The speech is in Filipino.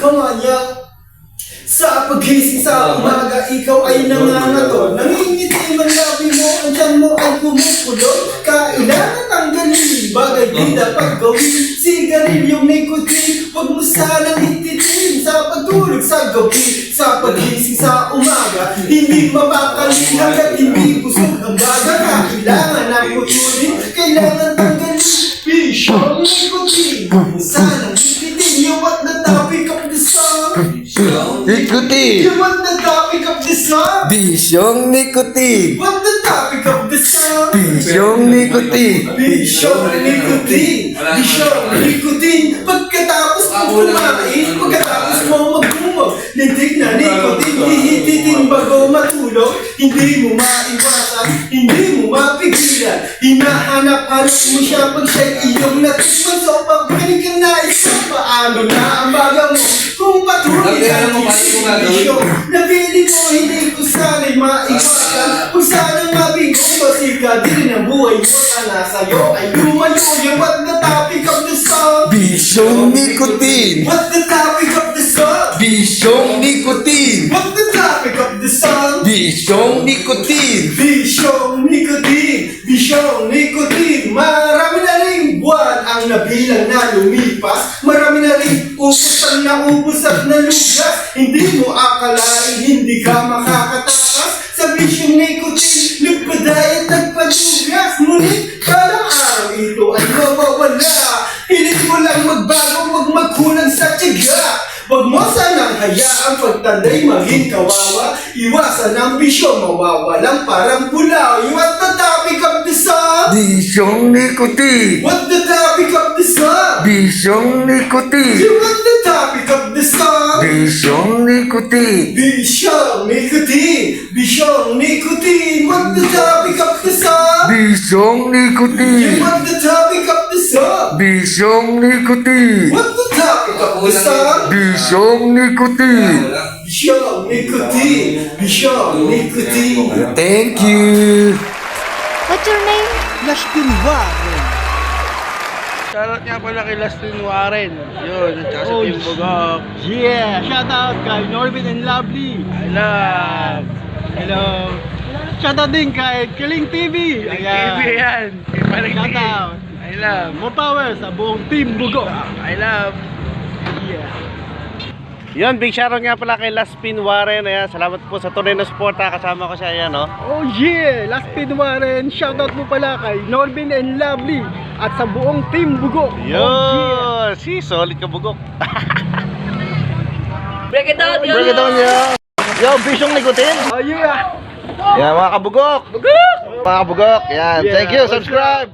Kamanya, sa paggising sa umaga, ikaw ay nangangato. Nangingiti man labi mo, ang tiyan mo ay kumukulot. Kailangan tanggalin, bagay di dapat gawin. Sigarilyong nikotin, huwag mo sanang ititin. Sa pagtulog sa gabi, sa paggising sa umaga, hindi mapakalin hanggat hindi busog ang baga. Kailangan na putulin, kailangan tanggalin. Bisyong nikotin, huwag mo sanang ititin. You want the topic of the song? Ikuti! You want the topic of the song? Bisyong nikotin! What the topic of the song? Bisyong nikotin! Bisyong nikotin! Bisyong nikotin! Pagkatapos mo kumain, pagkatapos mo magkumog, lintik na nikotin, hihititin bago matulog, hindi mo maiwasan, hindi mo mapigilan, hinahanap-hanap mo siya pag siya'y iyong natikman. So pagpanig ka na isa, paano na ang baga mo? Kung patuloy ka bisyon, nabili mo, hindi ko sana'y maiwasan. Kung sana'y mabigo, masika din ang buhay mo, sana sa'yo ay lumayo. You want the topic of the song? Bisyong nikotin! What's the topic of the song? Bisyong nikotin! What's the topic of the song? Bisyong nikotin! Bisyong nikotin, bisyong nikotin. Marami na rin buwan ang nabilang na lumipas. Marami na rin ubus ang naubos at nalugas. Hindi mo akalain, hindi ka makakatakas. Sa bisyong nikotin, nagpadayat, nagpadugas. Ngunit parang araw ito ay mawawala. Hilig mo lang magbago, huwag magkulang sa tiyaga. Huwag mo sanang hayaang pagtanday maging kawawa. Iwasan ang bisyo, mawawalang parang bulaw. You want the topic of the song? Bisyong nikotin! What's the topic of the song? Bisyong nikotin! You want the topic of the song? Bisyong nikotin! Bisyong nikotin, bisyong nikotin. What's the topic of the song? Bisyong You nikotin! want the topic of the song? Bisyong nikotin! What's the topic of the song? Bisyong nikotin! Bisyong nikotin, bisyong nikotin. Thank you! What's your name? Lastin Warren. Shoutout nga pala kay Lastin Warren. Yun, at saka sa Oh, Team Bugok. Yeah! Shout out kay Norbin and Lovely. I love. Hello. Shout out din kay Kiling TV. TV yan. Kay Paring Shout Tingin. out. I love. More power sa buong Team Bugok. I love. Yeah. Yun, big shoutout nga pala kay Lastin Warren. Ayan, salamat po sa tunay na suporta. Kasama ko siya, ayan, no? Oh yeah! Lastin Warren. Shout out mo pala kay Norbin and Lovely at sa buong Team Bugok. Yun, Oh si solid ka Bugok. Break it down, Break it down, yo. Yo, bisyong nikotin. yeah! Oh yeah! Yan, mga kabugok. Mga kabugok, yan. Yeah, Thank you, what's subscribe.